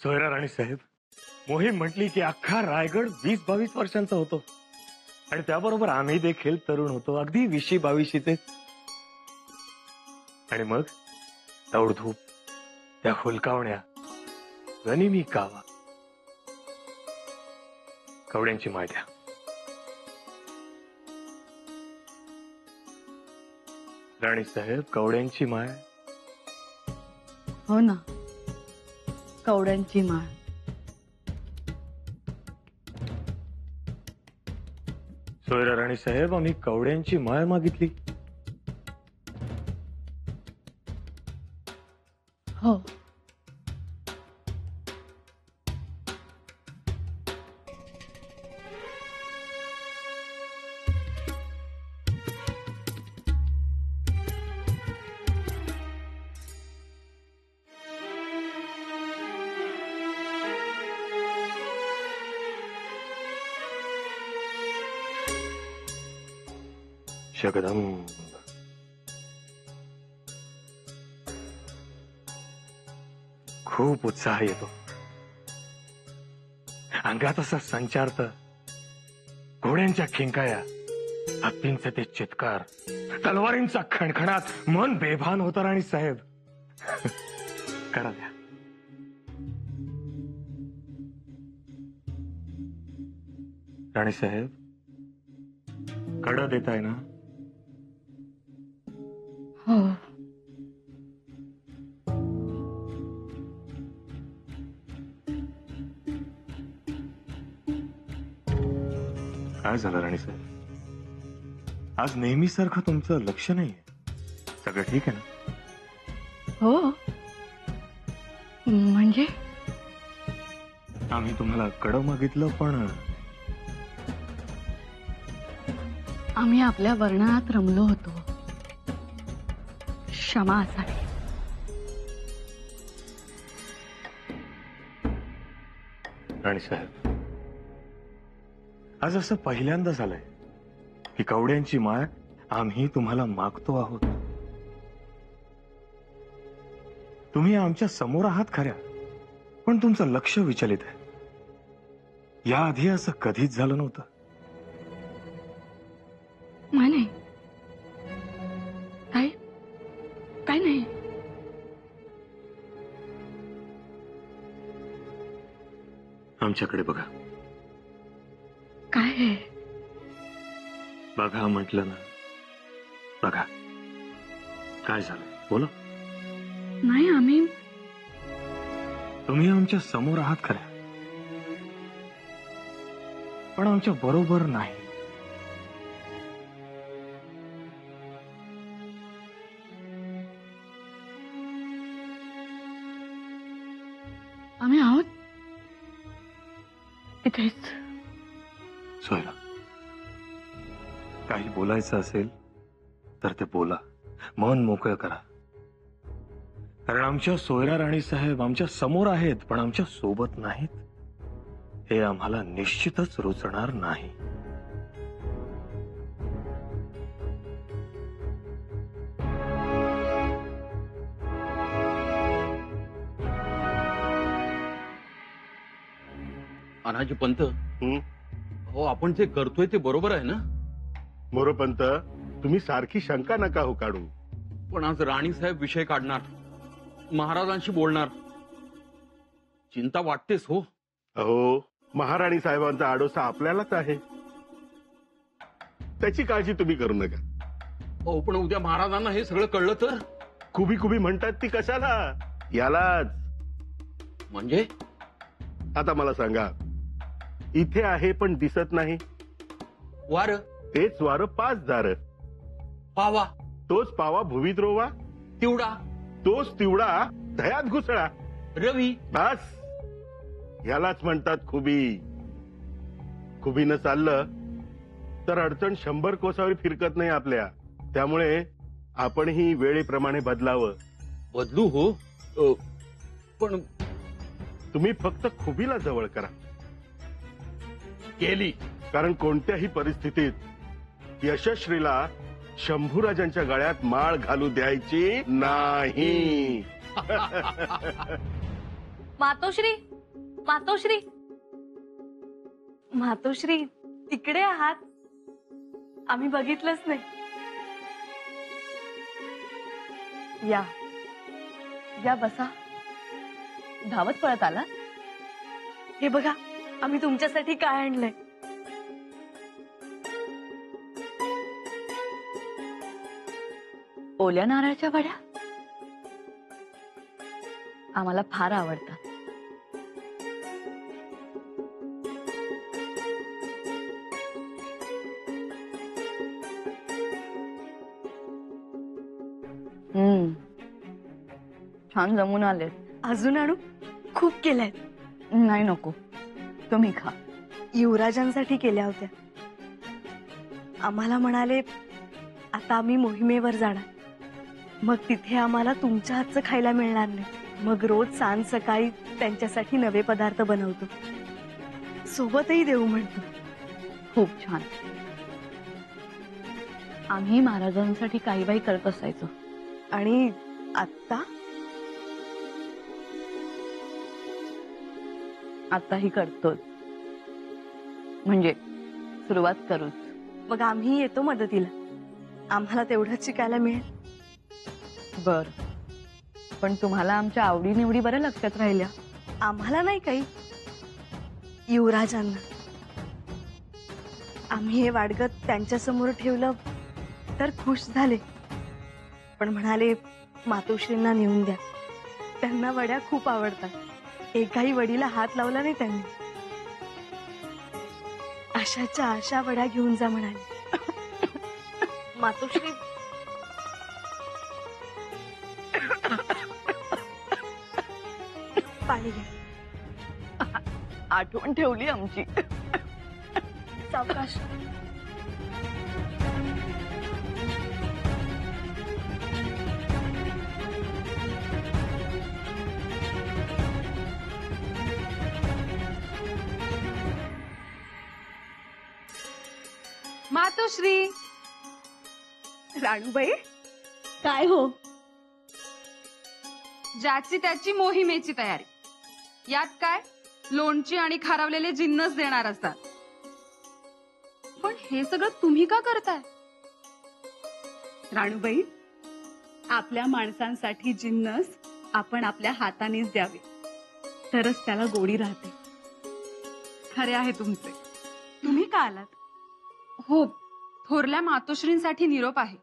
सोयरा राणी साहेब, मोहीम म्हटली की अख्खा रायगड 20-22 वर्षांचा होतो आणि त्याबरोबर आम्ही देखील तरुण होतो, अगदी 20-22चे. आणि मग दौडधूप, त्या हुलकावण्या, गनिमी कावा, कवड्यांची माळ द्या. राणी साहेब, कवड्यांची माळ. हो ना, कवड्यांची माळ. सोयरा राणी साहेब, आम्ही कवड्यांची माळ मागितली. हो. जगदंब. खूप उत्साह येतो अंगात, असं संचारत. घोड्यांच्या खिंकाया, हत्तींचे ते चित्कार, तलवारींचा खणखणात मन बेभान होतं. राणी साहेब, करा द्या. राणी साहेब, कड देताय ना? हो. काय झालं राणी साहेब? आज नेहमीसारखं तुमचं लक्ष नाहीये. सगळं ठीक आहे ना? हो म्हणजे आम्ही तुम्हाला कडं मागितलं, पण आम्ही आपल्या वर्णनात रमलो होतो. क्षमा असावी. राणी साहेब, आज असं पहिल्यांदा झालंय की कवड्यांची माळ आम्ही तुम्हाला मागतो आहोत. तुम्ही आमच्या समोर आहात खऱ्या, पण तुमचं लक्ष विचलित आहे. याआधी असं कधीच झालं नव्हतं. नाही, काय काय नाही. आमच्याकडे बघा. काय आहे? बघा म्हटलं ना. बघा काय झालं, बोला. नाही, आम्ही तुम्ही आमच्या समोर आहात खऱ्या, पण आमच्या बरोबर नाही. आम्ही आहोत इथेच. सोयरा, काही बोलायचं असेल तर ते बोला, मन मोकळं करा. कारण आमच्या सोयरा राणी साहेब आमच्या समोर आहेत, पण आमच्या सोबत नाहीत. हे आम्हाला निश्चितच रुचणार नाही. अनाजी पंत, हो आपण जे करतोय ते बरोबर आहे ना? मोरोपंत, तुम्ही सारखी शंका नका हो काढू. पण आज राणी साहेब विषय काढणार, महाराजांशी बोलणार, चिंता वाटतेच हो. अहो, महाराणी साहेबांचा आडोसा आपल्यालाच आहे, त्याची काळजी तुम्ही करू नका. हो, पण उद्या महाराजांना हे सगळं कळलं तर? खुबी खुबी म्हणतात ती कशाला? यालाच. म्हणजे आता मला सांगा, इथे आहे पण दिसत नाही. वार तेच वारं 5 दार. पावा तोच पावा भुवीत रोवा, तिवडा तोच तिवडा दह्यात घुसळा. रवी बस, यालाच म्हणतात खुबी. खुबीनं चाललं तर अडचण 100 कोसावर फिरकत नाही आपल्या. त्यामुळे आपणही वेळेप्रमाणे बदलावं. बदलू हो, पण तुम्ही फक्त खुबीला जवळ करा. केली. कारण कोणत्याही परिस्थितीत यशश्रीला शंभूराजांच्या गळ्यात माळ घालू द्यायची नाही. मातोश्री, मातोश्री, मातोश्री तिकडे आहात? आम्ही बघितलंच नाही. या या, बसा. धावत पळत आला? हे बघा, आम्ही तुमच्यासाठी काय आणलंय. ओल्या नारळाच्या वड्या आम्हाला फार आवडतात. छान जमून आले. अजून आणू? खूप केलंय. नाही, नको, तुम्ही खा. युवराजांसाठी केल्या होत्या. आम्हाला म्हणाले आता आम्ही मोहिमेवर जाणार, मग तिथे आम्हाला तुमच्या हातचं खायला मिळणार नाही. मग रोज सांज सकाळी त्यांच्यासाठी नवे पदार्थ बनवतो, सोबतही देऊ म्हणतो. खूप छान. आम्ही महाराजांसाठी काही बाई करत असायचो. आणि आताही करतोच, म्हणजे सुरुवात करूच. मग आम्ही येतो मदतीला, आम्हाला तेवढंच शिकायला मिळेल. बर, पण तुम्हाला आमच्या आवडीनिवडी बरं लक्षात राहिल्या. आम्हाला नाही काही, युवराजांना. आम्ही हे वाडगत त्यांच्या समोर ठेवलं तर खुश झाले, पण म्हणाले मातोश्रींना नेऊन द्या, त्यांना वड्या खूप आवडतात. एकाही वडीला हात लावला नाही त्यांनी. आशाच्या आशा वड्या घेऊन जा म्हणाले. मातोश्री, पाणी घ्या. आठवण ठेवली आमची. सावकाश. मातोश्री. राणूबाई, काय हो? ज्याची त्याची मोहिमेची तयारी. यात काय, लोणची आणि खारवलेले जिन्नस देणार असतात. पण हे सगळं तुम्ही का करताय? राणूबाई, आपल्या माणसांसाठी जिन्नस आपण आपल्या हातानेच द्यावे, तरच त्याला गोडी राहते. खरे आहे तुमचे. तुम्ही का आलात? हो, थोरल्या मातोश्रींसाठी निरोप आहे,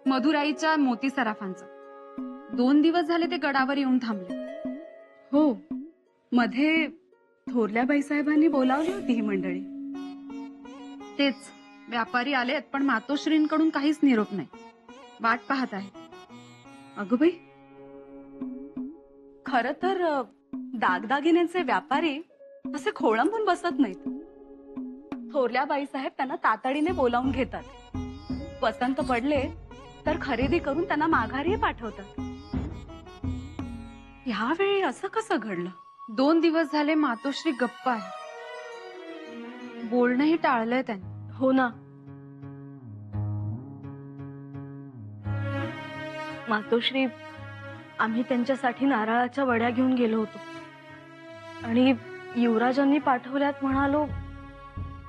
मधुराईच्या मोती सराफांचा. 2 दिवस झाले ते गडावर येऊन थांबले. हो, मध्ये थोरल्या बाईसाहेबांनी बोलावली होती ही मंडळी. तेच, व्यापारी आलेत, पण मातोश्रींकडून काहीच निरोप नाही. वाट पाहत आहे. अगं बाई, खर तर दागदागिन्यांचे व्यापारी असे खोळंबून बसत नाहीत. थोरल्या बाईसाहेब त्यांना तातडीने बोलावून घेतात. पसंत पडले तर खरेदी करून त्यांना माघारी पाठवतात. यावेळी असं कसं घडलं? 2 दिवस झाले मातोश्री गप्प आहे. बोलणंही टाळलंय त्यांनी. हो ना. मातोश्री, आम्ही त्यांच्यासाठी नारळाच्या वड्या घेऊन गेलो होतो आणि युवराजांनी पाठवल्यात म्हणालो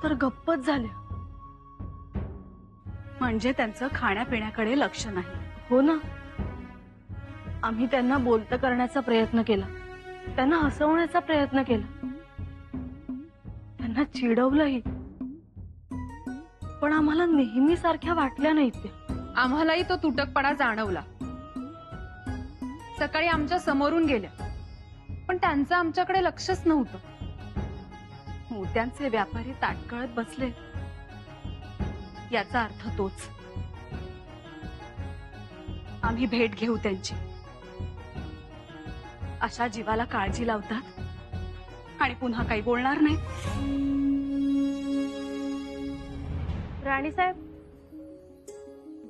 तर गप्पच झाल्या. म्हणजे त्यांचं खाण्यापिण्याकडे लक्ष नाही. हो ना. आम्ही त्यांना बोलतं करण्याचा प्रयत्न केला, त्यांना हसवण्याचा प्रयत्न केला, त्यांना चिडवलंही, पण आम्हाला नेहमी सारख्या वाटल्या नाहीत त्या. आम्हालाही तो तुटकपणा जाणवला. सकाळी आमच्या समोरून गेल्या, पण त्यांचं आमच्याकडे लक्षच नव्हतं. मोत्यांचे व्यापारी ताटकळत बसले, याचा अर्थ तोच. आम्ही भेट घेऊ त्यांची. अशा जीवाला काळजी लावतात आणि पुन्हा काही बोलणार नाही. राणीसाहेब,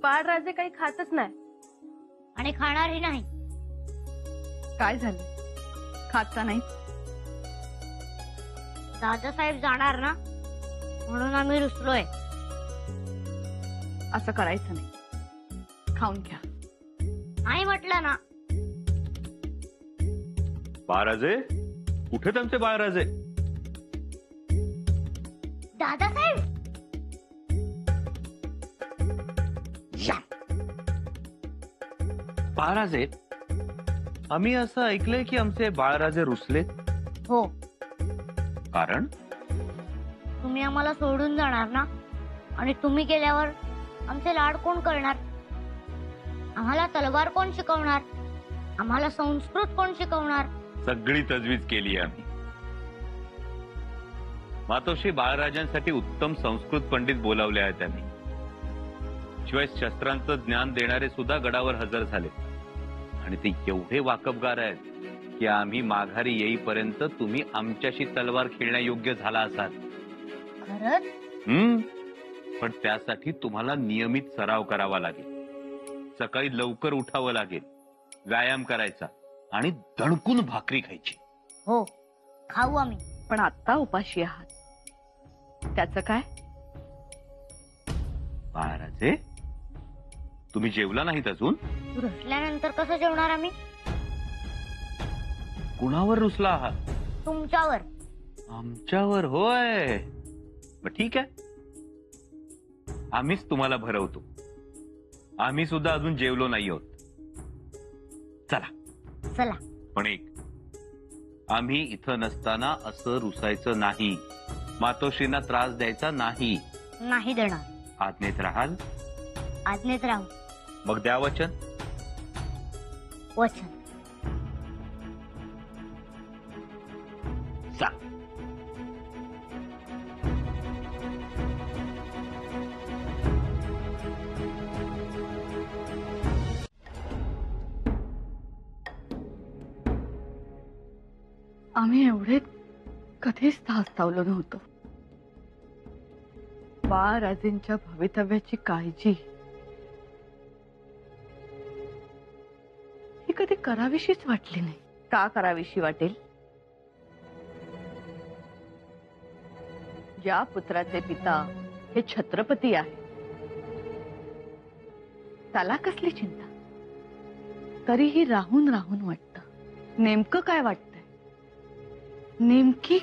बाळराजे काही खातच नाही आणि खाणारही नाही. काय झालं? खात का नाही? दादासाहेब जाणार ना, म्हणून आम्ही रुसलोय. असं करायचं नाही. खाऊन घ्या. नाही म्हटलं ना. महाराजे, कुठे त्यांचे बाळराजे? दादासाहेब बाळराजे, आम्ही असं ऐकलंय की आमचे बाळराजे रुसलेत. हो, कारण तुम्ही आम्हाला सोडून जाणार ना, आणि तुम्ही गेल्यावर आमचे लाड कोण करणार? आम्हाला तलवार कोण शिकवणार? आम्हाला संस्कृत कोण शिकवणार? सगळी तजवीज केली आहे आम्ही. मातोश्री बाळराजांसाठी उत्तम संस्कृत पंडित बोलावले आहेत त्यांनी. शिवाय शस्त्रांचं ज्ञान देणारे सुद्धा गडावर हजर झाले, आणि ते एवढे वाकबगार आहेत की आम्ही माघारी येईपर्यंत तुम्ही आमच्याशी तलवार खेळण्यायोग्य झाला असाल. खरंच? पण त्यासाठी तुम्हाला नियमित सराव करावा लागेल. सकाळी लवकर उठावं लागेल, व्यायाम करायचा आणि दणकून भाकरी खायची. हो, खाऊ आम्ही. पण आता उपाशी आहात, त्याचं काय? बाळराजे, तुम्ही जेवला नाहीत अजून? रुसल्यानंतर कसं जेवणार आम्ही? कुणावर रुसला आहात? तुमच्यावर. आमच्यावर? होय, मग ठीक आहे, आम्हीच तुम्हाला भरवतो. आम्ही सुद्धा अजून जेवलो नाही आहोत. चला. चला. पण एक, आम्ही इथं नसताना असं रुसायचं नाही, मातोश्रींना त्रास द्यायचा नाही. नाही देणार. आज्ञेत राहाल? आज्ञेत राहू. मग द्या वचन. वचन. जा. आम्ही एवढे कधीच धास्तावलो नव्हतो. बाळराजेंच्या भवितव्याची काळजी ही कधी करावीशीच वाटली नाही. का करावीशी वाटेल? ज्या पुत्राचे पिता हे छत्रपती आहे त्याला कसली चिंता? तरीही राहून राहून वाटतं. नेमकं काय वाटतंय? नेमकी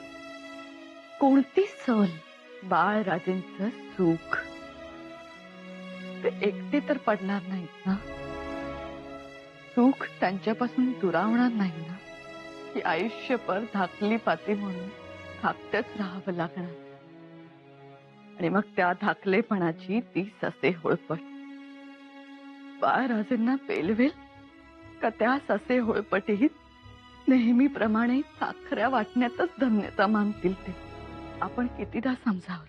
कोणती सल? बाळराजेंचं सुख. ते एकटे तर पडणार नाहीत ना? सुख त्यांच्यापासून दुरावणार नाही ना? की आयुष्यभर धाकली पाती म्हणून धाकटच राहावं लागणार? आणि मग त्या धाकलेपणाची ती ससे होळपट बाळराजेंना पेलवेल का? त्या ससे होळपटीत नेहमीप्रमाणे साखऱ्या वाटण्यातच धन्यता मानतील ते. आपण कितीदा समजावं,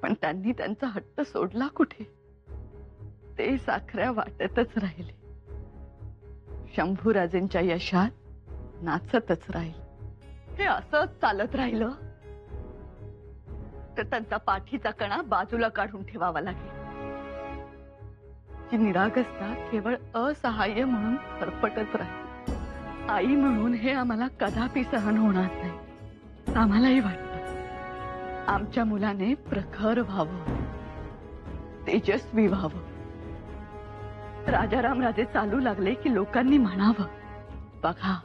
पण त्यांनी त्यांचा हट्ट सोडला कुठे? ते साखऱ्या वाटतच राहिले. शंभूराजेंच्या यशात नाचतच राहिले. हे असंच चालत राहिलं तर त्यांचा पाठीचा कणा बाजूला काढून ठेवावा लागेल. जी निरागसता केवळ असहाय्य म्हणून फरफटत राहील. आई म्हणून हे आम्हाला कदापि सहन होणार नाही. आम्हालाही वाटतं आमच्या मुलाने प्रखर व्हावं, तेजस्वी व्हावं. राजाराम राजे चालू लागले की लोकांनी म्हणावं, बघा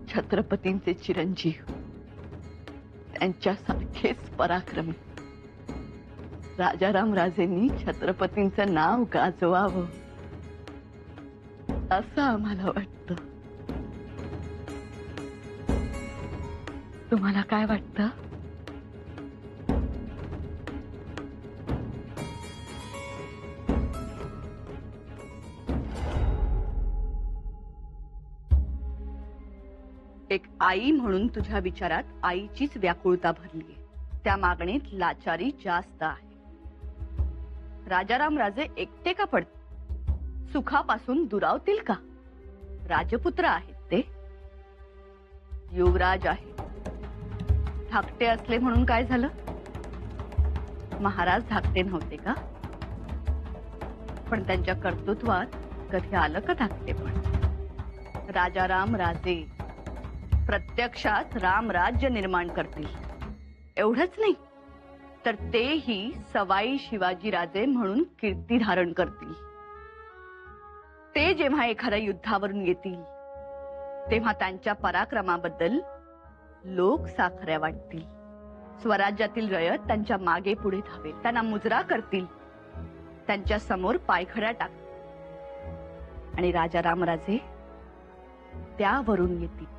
छत्रपतींचे चिरंजीव, त्यांच्यासारखेच पराक्रमी. राजाराम राजेंनी छत्रपतींचं नाव गाजवावं असं आम्हाला वाटतं. तुम्हाला काय वाटतं? एक आई म्हणून तुझ्या विचारात आईचीच व्याकुळता भरलीये. त्या मागणीत लाचारी जास्त आहे. राजाराम राजे एकटे का पडत? सुखापासून दुरावतील का? राजपुत्र आहेत ते, युवराज आहे. धाकटे असले म्हणून काय झालं? महाराज धाकटे नव्हते का? पण त्यांच्या कर्तृत्वात कधी आलं का धाकटेपण? राजाराम राजे प्रत्यक्षात रामराज्य निर्माण करतील. एवढंच नाही तर तेही सवाई शिवाजी राजे म्हणून कीर्ती धारण करतील. ते जेव्हा एखाद्या युद्धावरून येतील तेव्हा त्यांच्या पराक्रमाबद्दल लोक साखऱ्या वाटतील, स्वराज्यातील रयत त्यांच्या मागे पुढे धावेल, त्यांना मुजरा करतील, त्यांच्या समोर पायखड्या टाक आणि राजा रामराजे त्यावरून येतील.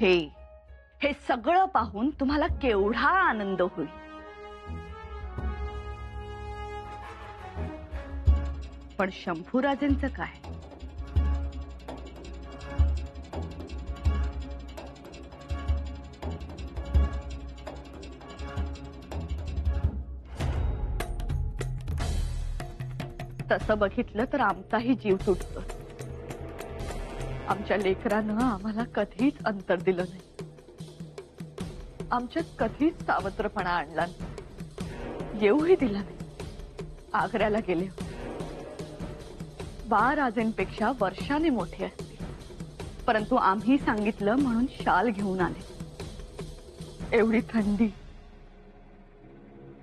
हे सगळं पाहून तुम्हाला केवढा आनंद होईल. पण शंभूराजेंचं काय? तसं बघितलं तर आमचाही जीव तुटतो. आमच्या लेकरानं आम्हाला कधीच अंतर दिलं नाही, आमच्यात कधीच सावत्रपणा आणला नाही, येऊही दिला नाही. आग्र्याला गेले, बाळराजेंपेक्षा वर्षाने मोठे असते, परंतु आम्ही सांगितलं म्हणून शाल घेऊन आले. एवढी थंडी,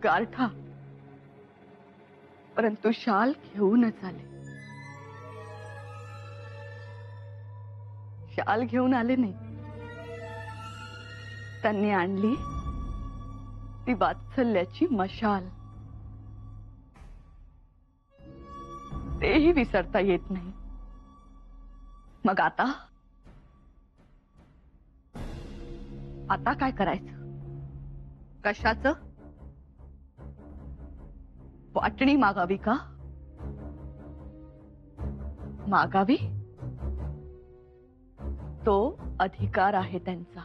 गारठा, परंतु शाल घेऊनच आले. शाल घेऊन आले नाही, त्यांनी आणली ती वात्सल्याची मशाल. तेही विसरता येत नाही. मग आता काय करायचं? कशाचं? वाटणी मागावी का? मागावी? तो अधिकार आहे त्यांचा.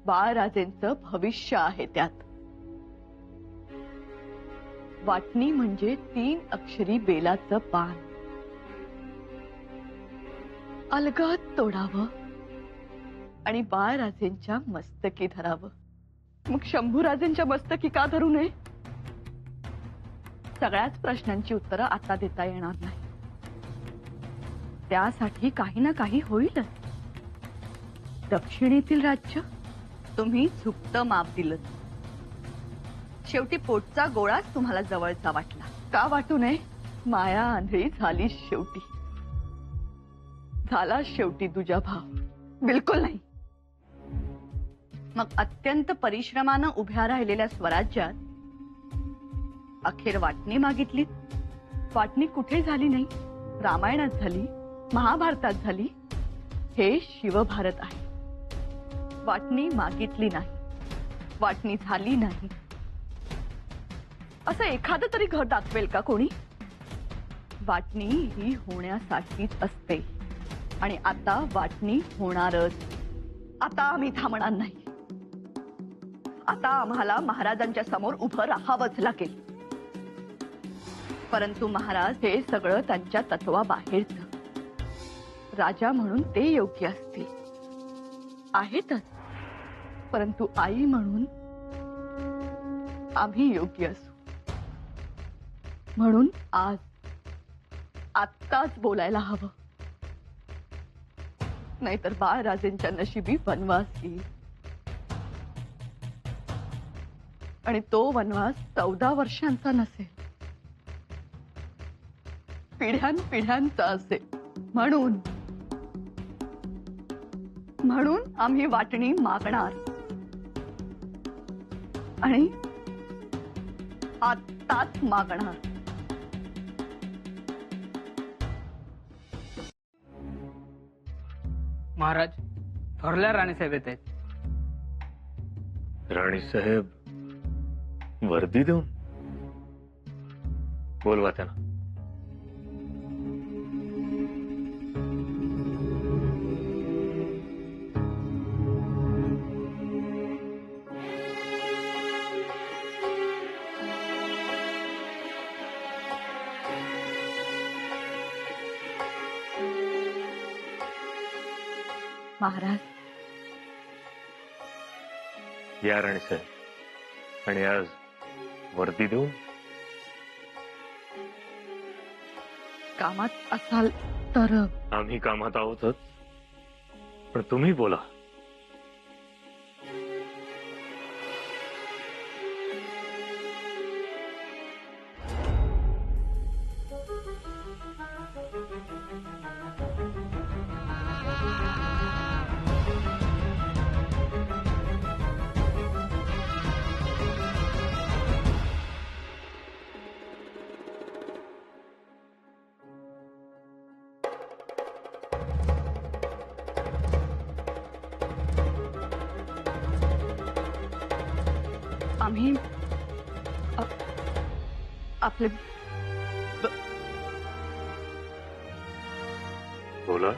बाळराजेंचं भविष्य आहे त्यात. वाटणी म्हणजे 3 अक्षरी बेलाचं पान. अलगद तोडावं आणि बाळराजेंच्या मस्तकी धरावं. मग शंभूराजेंच्या मस्तकी का धरू नये? सगळ्याच प्रश्नांची उत्तरं आता देता येणार नाही. त्यासाठी काही ना काही होईलच. दक्षिणेतील राज्य तुम्ही झुकतं माप दिलं. शेवटी पोटचा गोळाच तुम्हाला जवळचा वाटला. का वाटू नये? माया आंधळी झाली शेवटी. झाला शेवटी तुझा भाव. बिलकुल नाही. मग अत्यंत परिश्रमानं उभ्या राहिलेल्या स्वराज्यात अखेर वाटणी मागितली. वाटणी कुठे झाली नाही? रामायणात झाली, महाभारतात झाली. हे शिवभारत आहे. वाटणी मागितली नाही, वाटणी झाली नाही, असं एखादं तरी घर दाखवेल का कोणी? वाटणी ही होण्यासाठीच असते आणि आता वाटणी होणारच. आता आम्ही थांबणार नाही. आता आम्हाला महाराजांच्या समोर उभं राहावंच लागेल. परंतु महाराज हे सगळं त्यांच्या तत्वाबाहेरचं. राजा म्हणून ते योग्य असतील, आहेतच, परंतु आई म्हणून आम्ही योग्य असू. म्हणून आत्ताच बोलायला हवं, नाहीतर बाळराजेंच्या नशिबी वनवास येईल. आणि तो वनवास 14 वर्षांचा नसेल, पिढ्यानपिढ्यांचा असेल. म्हणून आम्ही वाटणी मागणार आणि आत्ताच मागणार. महाराज, थोरल्या राणीसाहेब येत आहेत. राणीसाहेब वर्दी देऊन? बोलवा त्यांना. महाराज, या राणीसाहेब, आणि आज वर्दी देऊन? कामात असाल तर? आम्ही कामात आहोतच, पण तुम्ही बोला. आम्ही आपले बोला